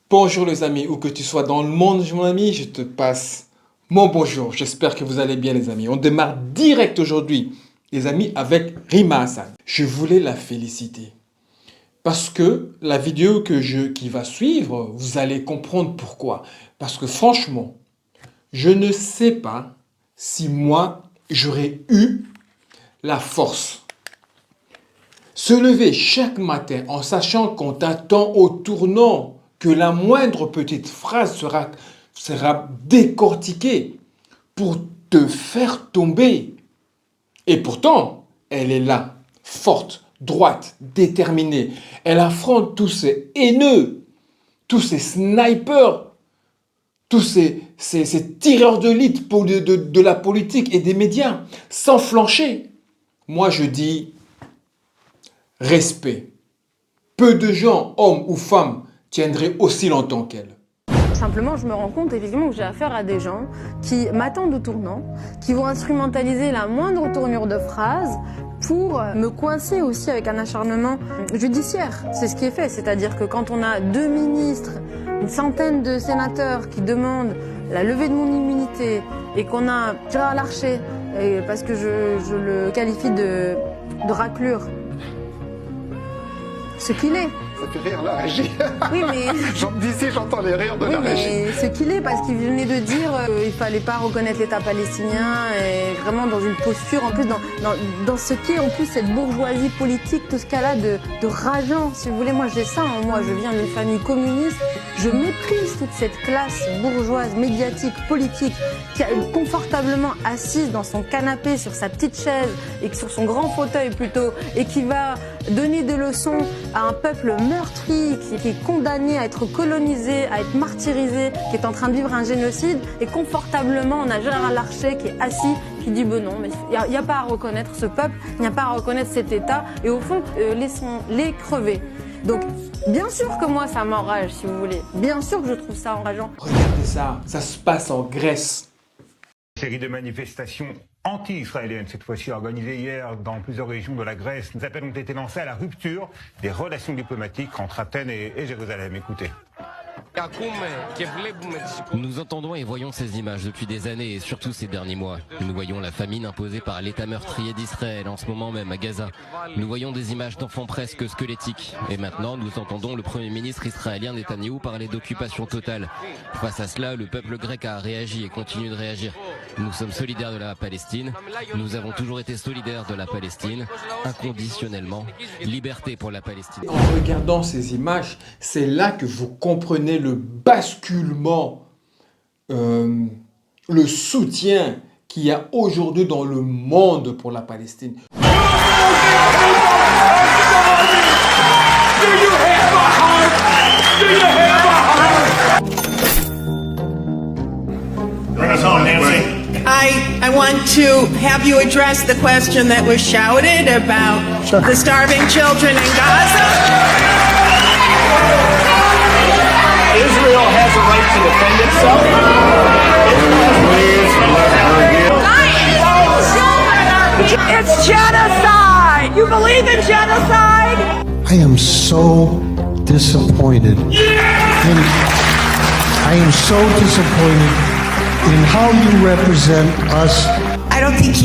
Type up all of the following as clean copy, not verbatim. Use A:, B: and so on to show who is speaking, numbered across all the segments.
A: Bonjour les amis, où que tu sois dans le monde, mon ami, je te passe mon bonjour. J'espère que vous allez bien les amis. On démarre direct aujourd'hui, les amis, avec Rima Hassan. Je voulais la féliciter parce que la vidéo qui va suivre, vous allez comprendre pourquoi. Parce que franchement, je ne sais pas si moi, j'aurais eu la force. Se lever chaque matin en sachant qu'on t'attend au tournant, que la moindre petite phrase sera décortiquée pour te faire tomber. Et pourtant, elle est là, forte, droite, déterminée. Elle affronte tous ces haineux, tous ces snipers, tous ces tireurs de l'élite de la politique et des médias, sans flancher. Moi, je dis respect. Peu de gens, hommes ou femmes, tiendraient aussi longtemps qu'elle.
B: Simplement, je me rends compte effectivement que j'ai affaire à des gens qui m'attendent au tournant, qui vont instrumentaliser la moindre tournure de phrase pour me coincer aussi avec un acharnement judiciaire. C'est ce qui est fait, c'est-à-dire que quand on a 2 ministres, une centaine de sénateurs qui demandent la levée de mon immunité et qu'on a Gérard Larcher, parce que je le qualifie de raclure, ce qu'il est.
C: Ça fait rire la régie.
B: Oui, mais
C: D'ici, j'entends les rires de
B: oui,
C: la régie.
B: mais ce qu'il est, parce qu'il venait de dire qu'il fallait pas reconnaître l'État palestinien, et vraiment dans une posture, en plus dans ce qu'est en plus cette bourgeoisie politique, tout ce cas-là de rageant, si vous voulez. Moi j'ai ça en moi, je viens d'une famille communiste, je méprise toute cette classe bourgeoise, médiatique, politique, qui est confortablement assise dans son canapé, sur sa petite chaise, et sur son grand fauteuil plutôt, et qui va donner des leçons à un peuple meurtri, qui est condamné à être colonisé, à être martyrisé, qui est en train de vivre un génocide, et confortablement on a Gérard Larcher qui est assis, qui dit ben non, mais il n'y a pas à reconnaître ce peuple, il n'y a pas à reconnaître cet État, et au fond laissons-les crever. Donc bien sûr que moi ça m'enrage, si vous voulez, bien sûr que je trouve ça enrageant.
A: Regardez ça, ça se passe en Grèce.
D: Série de manifestations anti-israéliennes, cette fois-ci organisées hier dans plusieurs régions de la Grèce. Des appels ont été lancés à la rupture des relations diplomatiques entre Athènes et Jérusalem. Écoutez.
E: Nous entendons et voyons ces images depuis des années et surtout ces derniers mois. Nous voyons la famine imposée par l'État meurtrier d'Israël en ce moment même à Gaza. Nous voyons des images d'enfants presque squelettiques. Et maintenant, nous entendons le Premier ministre israélien Netanyahou parler d'occupation totale. Face à cela, le peuple grec a réagi et continue de réagir. Nous sommes solidaires de la Palestine. Nous avons toujours été solidaires de la Palestine, inconditionnellement. Liberté pour la Palestine.
A: En regardant ces images, c'est là que vous comprenez le basculement, le soutien qu'il y a aujourd'hui dans le monde pour la Palestine.
F: Bring us home, Nancy.
G: I want to have you address the question that was shouted about the starving children in Gaza.
F: Israel has a right to defend itself. Please let her get.
G: It's genocide! You believe in genocide?
H: I am so disappointed. I am so disappointed in how you represent us.
I: I don't think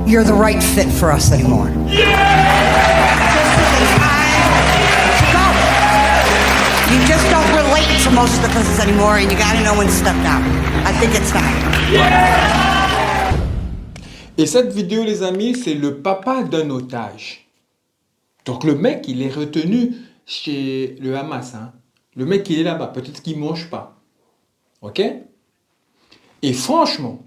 I: you're the right fit for us anymore. You just don't relate to most of us anymore, and you gotta know when to step down. I think it's time.
A: Et cette vidéo, les amis, c'est le papa d'un otage. Donc le mec, il est retenu chez le Hamas. Hein. Le mec, il est là-bas. Peut-être qu'il ne mange pas. Ok? Et franchement,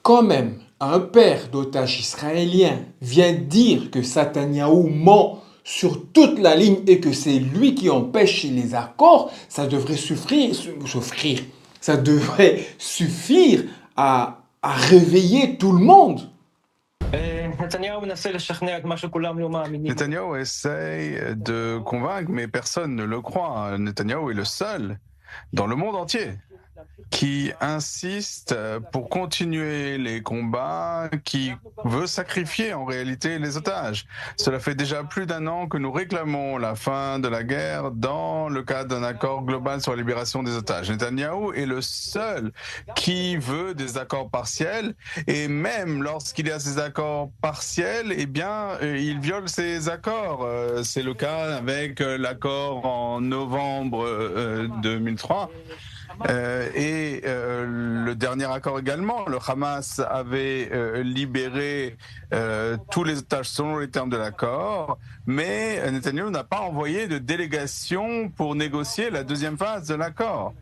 A: quand même, un père d'otage israélien vient dire que Netanyahou ment sur toute la ligne et que c'est lui qui empêche les accords, ça devrait suffire à réveiller tout le monde.
C: Netanyahou essaye de convaincre, mais personne ne le croit. Netanyahou est le seul dans le monde entier qui insiste pour continuer les combats, qui veut sacrifier en réalité les otages. Cela fait déjà plus d'un an que nous réclamons la fin de la guerre dans le cadre d'un accord global sur la libération des otages. Netanyahou est le seul qui veut des accords partiels, et même lorsqu'il y a ces accords partiels, eh bien, il viole ces accords. C'est le cas avec l'accord en novembre 2003. Le dernier accord également, le Hamas avait libéré tous les otages selon les termes de l'accord, mais Netanyahou n'a pas envoyé de délégation pour négocier la deuxième phase de l'accord.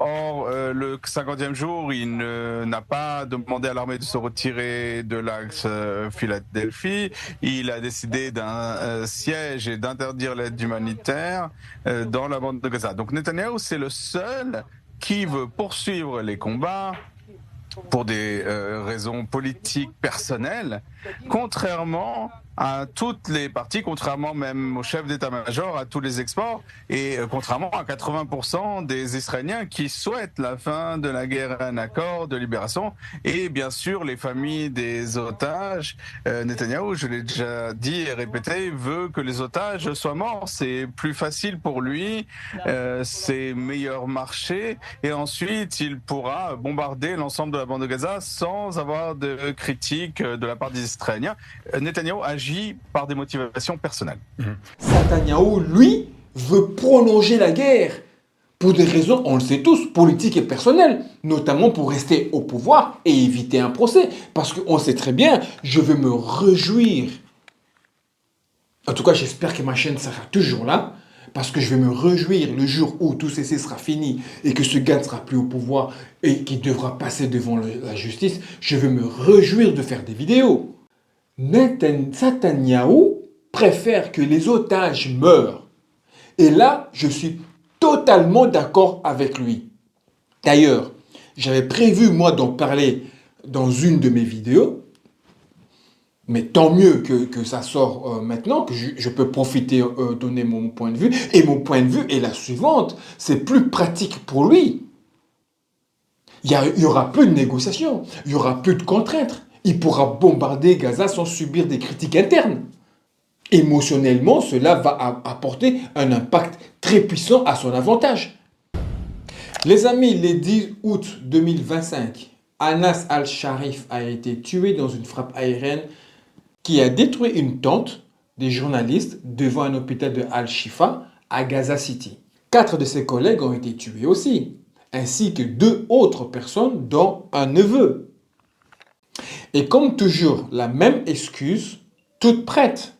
C: Or, le 50e jour, il n'a pas demandé à l'armée de se retirer de l'axe Philadelphie. Il a décidé d'un siège et d'interdire l'aide humanitaire dans la bande de Gaza. Donc Netanyahou, c'est le seul qui veut poursuivre les combats pour des raisons politiques personnelles, contrairement à toutes les parties, contrairement même au chef d'état-major, à tous les exports, et contrairement à 80% des Israéliens qui souhaitent la fin de la guerre et un accord de libération, et bien sûr les familles des otages. Netanyahou, je l'ai déjà dit et répété, veut que les otages soient morts. C'est plus facile pour lui, c'est meilleur marché, et ensuite il pourra bombarder l'ensemble de la bande de Gaza sans avoir de critiques de la part des Israéliens. Netanyahou agit par des motivations personnelles.
A: Netanyahou, lui, veut prolonger la guerre pour des raisons, on le sait tous, politiques et personnelles, notamment pour rester au pouvoir et éviter un procès. Parce qu'on sait très bien, je veux me réjouir. En tout cas, j'espère que ma chaîne sera toujours là, parce que je vais me réjouir le jour où tout ceci sera fini et que ce gars ne sera plus au pouvoir et qu'il devra passer devant la justice. Je vais me réjouir de faire des vidéos. Netanyahou préfère que les otages meurent. Et là, je suis totalement d'accord avec lui. D'ailleurs, j'avais prévu, moi, d'en parler dans une de mes vidéos. Mais tant mieux que ça sort maintenant, que je peux profiter, donner mon point de vue. Et mon point de vue est la suivante. C'est plus pratique pour lui. Il y aura plus de négociations. Il y aura plus de contraintes. Il pourra bombarder Gaza sans subir des critiques internes. Émotionnellement, cela va apporter un impact très puissant à son avantage. Les amis, le 10 août 2025, Anas al-Sharif a été tué dans une frappe aérienne qui a détruit une tente des journalistes devant un hôpital de Al-Shifa à Gaza City. 4 de ses collègues ont été tués aussi, ainsi que 2 autres personnes, dont un neveu. Et comme toujours, la même excuse, toute prête.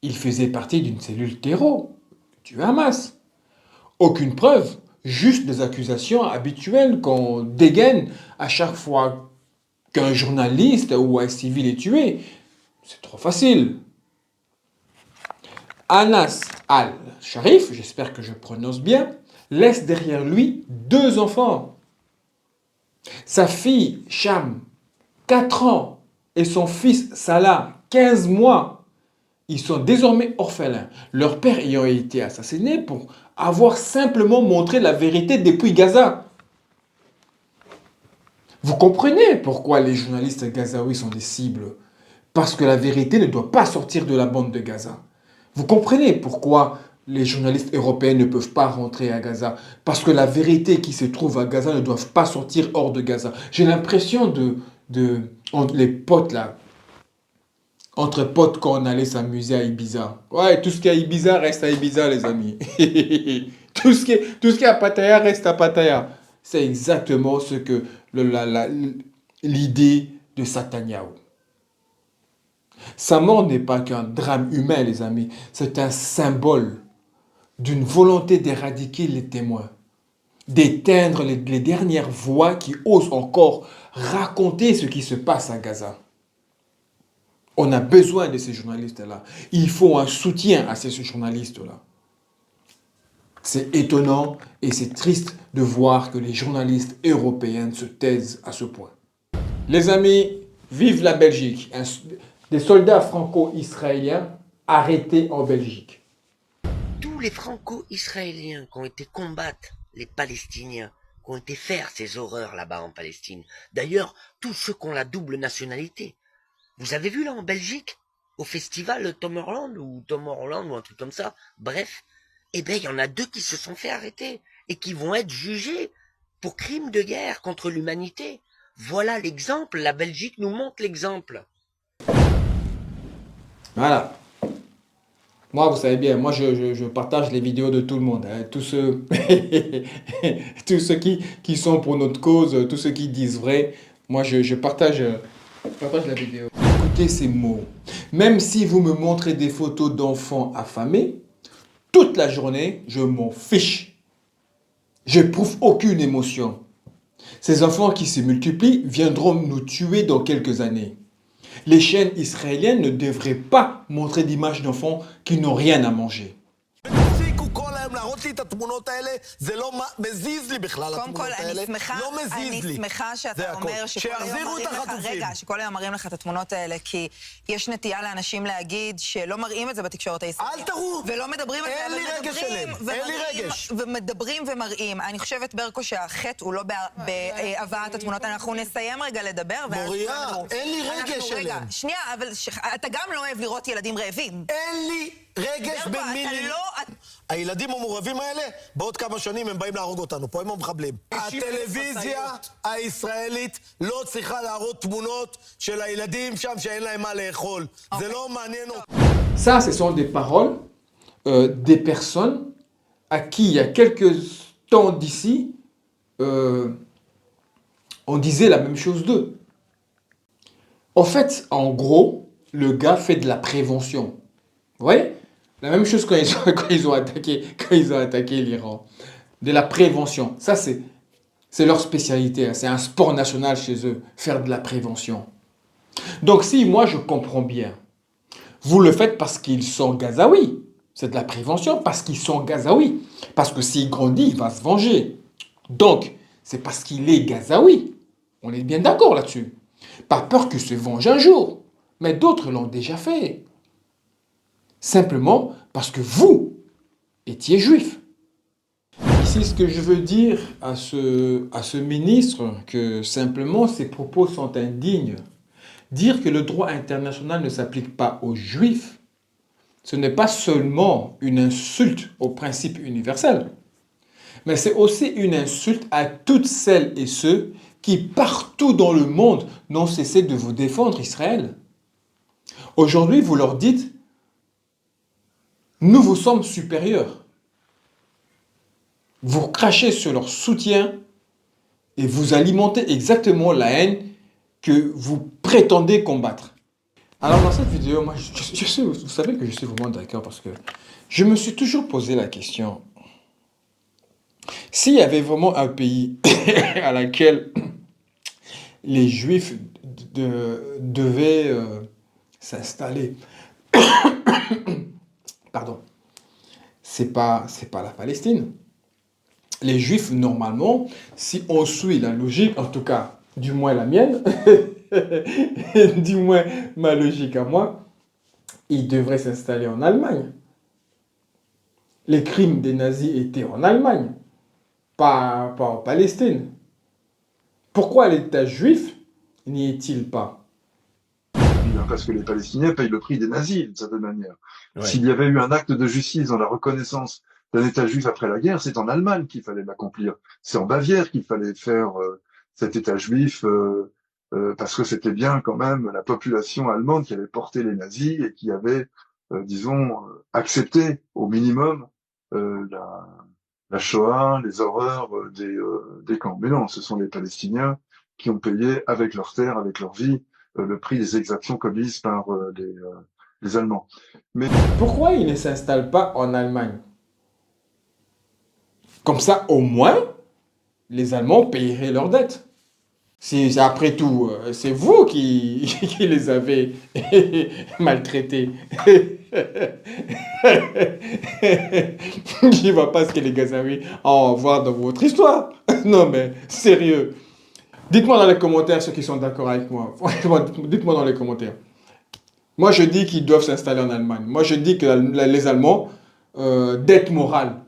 A: Il faisait partie d'une cellule terreau du Hamas. Aucune preuve, juste des accusations habituelles qu'on dégaine à chaque fois qu'un journaliste ou un civil est tué. C'est trop facile. Anas al-Sharif, j'espère que je prononce bien, laisse derrière lui 2 enfants. Sa fille Sham, 4 ans, et son fils Salah, 15 mois. Ils sont désormais orphelins, leur père ayant été assassiné pour avoir simplement montré la vérité depuis Gaza. Vous comprenez pourquoi les journalistes gazaouis sont des cibles? Parce que la vérité ne doit pas sortir de la bande de Gaza. Vous comprenez pourquoi les journalistes européens ne peuvent pas rentrer à Gaza? Parce que la vérité qui se trouve à Gaza ne doit pas sortir hors de Gaza. J'ai l'impression entre les potes là, entre potes quand on allait s'amuser à Ibiza. Ouais, tout ce qui est à Ibiza reste à Ibiza, les amis. tout ce qui est à Pattaya reste à Pattaya. C'est exactement ce que l'idée de Netanyahou. Sa mort n'est pas qu'un drame humain, les amis. C'est un symbole d'une volonté d'éradiquer les témoins, d'éteindre les dernières voix qui osent encore raconter ce qui se passe à Gaza. On a besoin de ces journalistes-là. Il faut un soutien à ces journalistes-là. C'est étonnant et c'est triste de voir que les journalistes européens se taisent à ce point. Les amis, vive la Belgique. Des soldats franco-israéliens arrêtés en Belgique.
J: Tous les franco-israéliens qui ont été combattre les Palestiniens, qui ont été faire ces horreurs là-bas en Palestine. D'ailleurs, tous ceux qui ont la double nationalité. Vous avez vu là en Belgique, au festival Tomorrowland ou un truc comme ça, bref, eh ben il y en a 2 qui se sont fait arrêter et qui vont être jugés pour crimes de guerre contre l'humanité. Voilà l'exemple, la Belgique nous montre l'exemple.
A: Voilà. Moi, vous savez bien, moi je partage les vidéos de tout le monde, hein. Tous ceux, tous ceux qui sont pour notre cause, tous ceux qui disent vrai, moi je partage la vidéo. Écoutez ces mots. Même si vous me montrez des photos d'enfants affamés, toute la journée, je m'en fiche. Je n'éprouve aucune émotion. Ces enfants qui se multiplient viendront nous tuer dans quelques années. Les chaînes israéliennes ne devraient pas montrer d'images d'enfants qui n'ont rien à manger.
K: להראות לי את התמונות האלה, זה לא מזיז לי בכלל התמונות האלה, לא מזיז לי.
L: אני שמחה שאתה אומר שכל היום מראים לך את התמונות האלה, כי יש נטייה לאנשים להגיד שלא מראים את זה בתקשורת הישראלית.
K: אל תראו!
L: ולא מדברים את זה,
K: אין לי רגש אליהם, אין לי רגש.
L: ומדברים ומראים. אני חושבת, ברקו, שהחטא הוא לא בהבאת התמונות. אנחנו נסיים רגע לדבר.
K: מוריה, אין לי רגש אליהם.
L: שנייה, אבל אתה גם לא אוהב לראות ילדים רעבים.
K: אין לי רגש במילים. הילדים המעורבים האלה, בעוד כמה שנים הם באים להרוג אותנו, פה הם המחבלים. הטלוויזיה הישראלית לא צריכה להראות תמונות של הילדים שם שאין lהם מה לאכול. זה לא מעניין אותי.
A: Ça, ce sont des paroles des personnes à qui, il y a quelques temps d'ici, on disait la même chose d'eux. En fait, en gros, le gars fait de la prévention. Vous voyez ? La même chose quand ils ont attaqué l'Iran. De la prévention. Ça, c'est leur spécialité. C'est un sport national chez eux, faire de la prévention. Donc, si moi, je comprends bien, vous le faites parce qu'ils sont gazaouis. C'est de la prévention parce qu'ils sont gazaouis. Parce que s'il grandit, il va se venger. Donc, c'est parce qu'il est gazaoui. On est bien d'accord là-dessus. Pas peur qu'il se venge un jour. Mais d'autres l'ont déjà fait. Simplement parce que vous étiez juif. Ici, ce que je veux dire à ce ministre, que simplement ses propos sont indignes. Dire que le droit international ne s'applique pas aux juifs, ce n'est pas seulement une insulte au principe universel, mais c'est aussi une insulte à toutes celles et ceux qui, partout dans le monde, n'ont cessé de vous défendre Israël. Aujourd'hui, vous leur dites: nous vous sommes supérieurs. Vous crachez sur leur soutien et vous alimentez exactement la haine que vous prétendez combattre. Alors dans cette vidéo, moi, vous savez que je suis vraiment d'accord parce que je me suis toujours posé la question. S'il y avait vraiment un pays à laquelle les Juifs devaient s'installer, pardon, c'est pas la Palestine. Les Juifs, normalement, si on suit la logique, en tout cas, du moins la mienne, du moins ma logique à moi, ils devraient s'installer en Allemagne. Les crimes des nazis étaient en Allemagne, pas en Palestine. Pourquoi l'État juif n'y est-il pas?
M: Parce que les Palestiniens payent le prix des nazis, d'une certaine manière.
N: Ouais.
M: S'il y avait eu un acte de justice dans la reconnaissance d'un État juif après la guerre, c'est en Allemagne qu'il fallait l'accomplir. C'est en Bavière qu'il fallait faire cet État juif, parce que c'était bien quand même la population allemande qui avait porté les nazis et qui avait, accepté au minimum la Shoah, les horreurs des camps. Mais non, ce sont les Palestiniens qui ont payé avec leurs terres, avec leur vie, le prix des exactions commises par les Allemands. Mais
A: pourquoi ils ne s'installent pas en Allemagne? Comme ça, au moins, les Allemands paieraient leurs dettes. Si, après tout, c'est vous qui les avez maltraités. Je ne vois pas ce que les Gazaouis ont à voir dans votre histoire. Non mais, sérieux. Dites-moi dans les commentaires ceux qui sont d'accord avec moi. Franchement, dites-moi dans les commentaires. Moi, je dis qu'ils doivent s'installer en Allemagne. Moi, je dis que les Allemands, dette morale,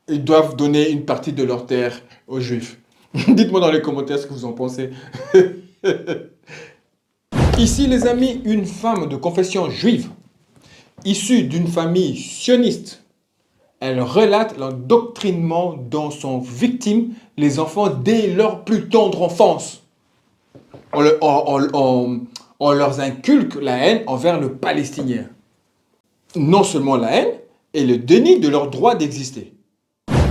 A: ils doivent donner une partie de leurs terres aux Juifs. Dites-moi dans les commentaires ce que vous en pensez. Ici, les amis, une femme de confession juive, issue d'une famille sioniste, elle relate l'endoctrinement dont sont victimes les enfants dès leur plus tendre enfance. On leur inculque la haine envers le Palestinien. Non seulement la haine, et le déni de leur droit d'exister.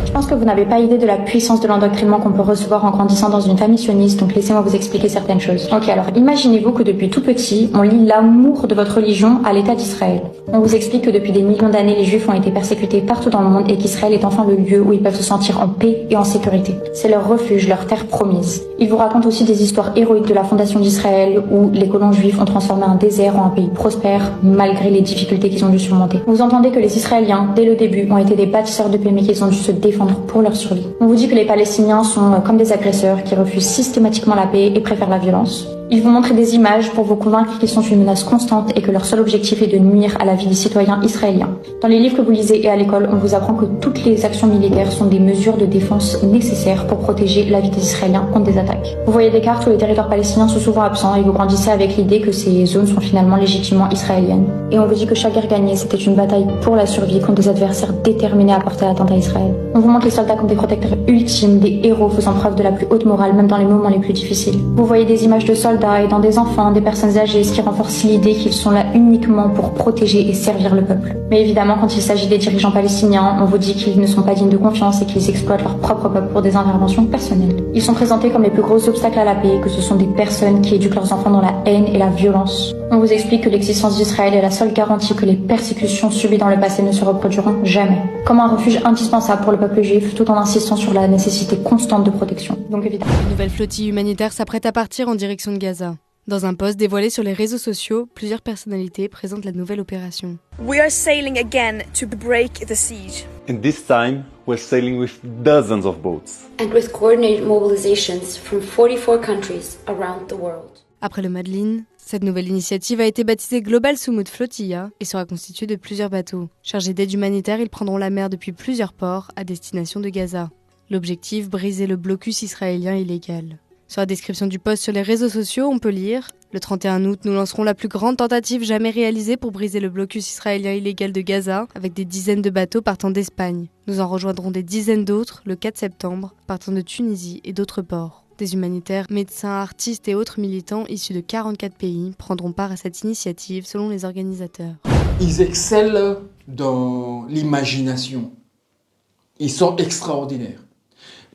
N: Je pense que vous n'avez pas idée de la puissance de l'endoctrinement qu'on peut recevoir en grandissant dans une famille sioniste, donc laissez-moi vous expliquer certaines choses. Ok, alors imaginez-vous que depuis tout petit, on lie l'amour de votre religion à l'État d'Israël. On vous explique que depuis des millions d'années, les Juifs ont été persécutés partout dans le monde et qu'Israël est enfin le lieu où ils peuvent se sentir en paix et en sécurité. C'est leur refuge, leur terre promise. Ils vous racontent aussi des histoires héroïques de la fondation d'Israël où les colons juifs ont transformé un désert en un pays prospère malgré les difficultés qu'ils ont dû surmonter. Vous entendez que les Israéliens, dès le début, ont été des bâtisseurs de paix mais qu'ils ont dû se défendre pour leur survie. On vous dit que les Palestiniens sont comme des agresseurs qui refusent systématiquement la paix et préfèrent la violence. Ils vous montrent des images pour vous convaincre qu'ils sont une menace constante et que leur seul objectif est de nuire à la vie des citoyens israéliens. Dans les livres que vous lisez et à l'école, on vous apprend que toutes les actions militaires sont des mesures de défense nécessaires pour protéger la vie des Israéliens contre des attaques. Vous voyez des cartes où les territoires palestiniens sont souvent absents et vous grandissez avec l'idée que ces zones sont finalement légitimement israéliennes. Et on vous dit que chaque guerre gagnée, c'était une bataille pour la survie contre des adversaires déterminés à porter atteinte à Israël. On vous montre les soldats comme des protecteurs ultimes, des héros faisant preuve de la plus haute morale même dans les moments les plus difficiles. Vous voyez des images de soldats et dans des enfants, des personnes âgées, ce qui renforce l'idée qu'ils sont là uniquement pour protéger et servir le peuple. Mais évidemment, quand il s'agit des dirigeants palestiniens, on vous dit qu'ils ne sont pas dignes de confiance et qu'ils exploitent leur propre peuple pour des interventions personnelles. Ils sont présentés comme les plus gros obstacles à la paix, que ce sont des personnes qui éduquent leurs enfants dans la haine et la violence. On vous explique que l'existence d'Israël est la seule garantie que les persécutions subies dans le passé ne se reproduiront jamais. Comme un refuge indispensable pour le peuple juif, tout en insistant sur la nécessité constante de protection. Donc évidemment.
O: Une nouvelle flottille humanitaire s'apprête à partir en direction de Gaza. Dans un post dévoilé sur les réseaux sociaux, plusieurs personnalités présentent la nouvelle opération.
P: We are sailing again to break the siege.
Q: And this time, we're sailing with dozens of boats.
R: And with coordinated mobilizations from 44 countries around the world.
O: Après le Madeleine, cette nouvelle initiative a été baptisée Global Sumud Flotilla et sera constituée de plusieurs bateaux. Chargés d'aide humanitaire, ils prendront la mer depuis plusieurs ports à destination de Gaza. L'objectif, briser le blocus israélien illégal. Sur la description du post sur les réseaux sociaux, on peut lire « Le 31 août, nous lancerons la plus grande tentative jamais réalisée pour briser le blocus israélien illégal de Gaza avec des dizaines de bateaux partant d'Espagne. Nous en rejoindrons des dizaines d'autres le 4 septembre, partant de Tunisie et d'autres ports. Des humanitaires, médecins, artistes et autres militants issus de 44 pays prendront part à cette initiative selon les organisateurs. »
A: Ils excellent dans l'imagination. Ils sont extraordinaires.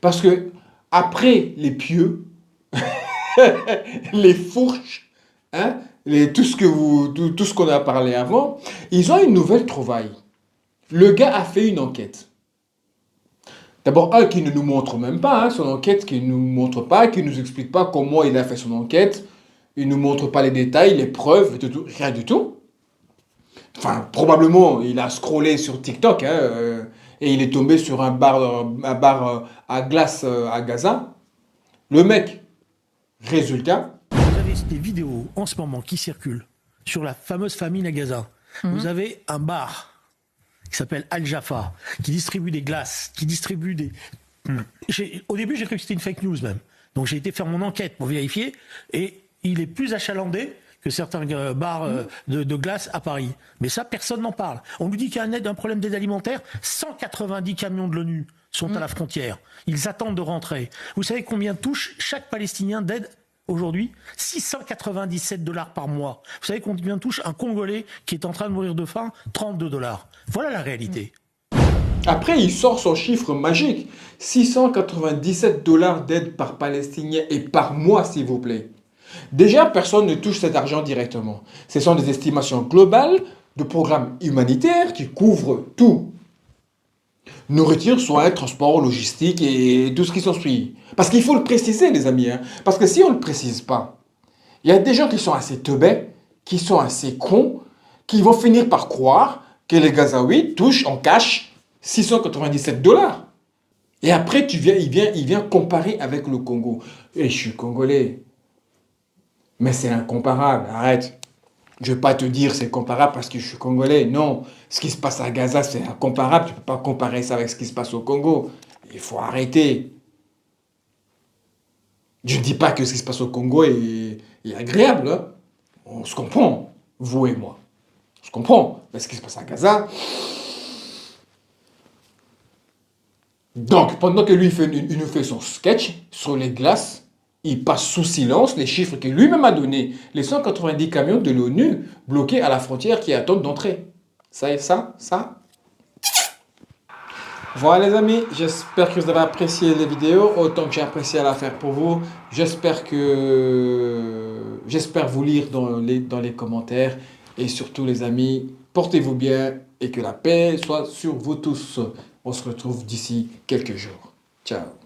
A: Parce que après les pieux, les fourches, hein, tout ce qu'on a parlé avant, ils ont une nouvelle trouvaille. Le gars a fait une enquête. D'abord, qui ne nous montre même pas, hein, son enquête, qui ne nous montre pas, qui ne nous explique pas comment il a fait son enquête. Il ne nous montre pas les détails, les preuves, rien du tout. Enfin, probablement, il a scrollé sur TikTok, hein, et il est tombé sur un bar à glace à Gaza. Le mec, résultat.
S: Vous avez des vidéos en ce moment qui circulent sur la fameuse famine à Gaza. Vous avez un bar qui s'appelle Al Jaffa, qui distribue des glaces, qui distribue des... Au début, j'ai cru que c'était une fake news même. Donc j'ai été faire mon enquête pour vérifier, et il est plus achalandé que certains bars de glace à Paris. Mais ça, personne n'en parle. On nous dit qu'il y a un problème d'aide alimentaire. 190 camions de l'ONU sont à la frontière. Ils attendent de rentrer. Vous savez combien touche chaque Palestinien d'aide aujourd'hui? 697 $ par mois. Vous savez combien touche un Congolais qui est en train de mourir de faim? 32 $. Voilà la réalité.
A: Après, il sort son chiffre magique. 697 $ d'aide par Palestinien et par mois, s'il vous plaît. Déjà, personne ne touche cet argent directement. Ce sont des estimations globales de programmes humanitaires qui couvrent tout. Nourriture, soins, transport, logistique et tout ce qui s'ensuit. Parce qu'il faut le préciser, les amis. Hein. Parce que si on ne le précise pas, il y a des gens qui sont assez teubés, qui sont assez cons, qui vont finir par croire que les Gazaouis touchent en cash 697 $. Et après, il vient comparer avec le Congo. Et je suis congolais. Mais c'est incomparable, arrête. Je ne vais pas te dire c'est comparable parce que je suis congolais. Non, ce qui se passe à Gaza, c'est incomparable. Tu ne peux pas comparer ça avec ce qui se passe au Congo. Il faut arrêter. Je ne dis pas que ce qui se passe au Congo est agréable. Hein. On se comprend, vous et moi. On se comprend. Mais ce qui se passe à Gaza... Donc, pendant que lui il nous fait son sketch sur les glaces, il passe sous silence les chiffres que lui-même a donnés. Les 190 camions de l'ONU bloqués à la frontière qui attendent d'entrer. Ça. Voilà les amis, j'espère que vous avez apprécié les vidéos autant que j'ai apprécié à la faire pour vous. J'espère vous lire dans les commentaires. Et surtout les amis, portez-vous bien et que la paix soit sur vous tous. On se retrouve d'ici quelques jours. Ciao.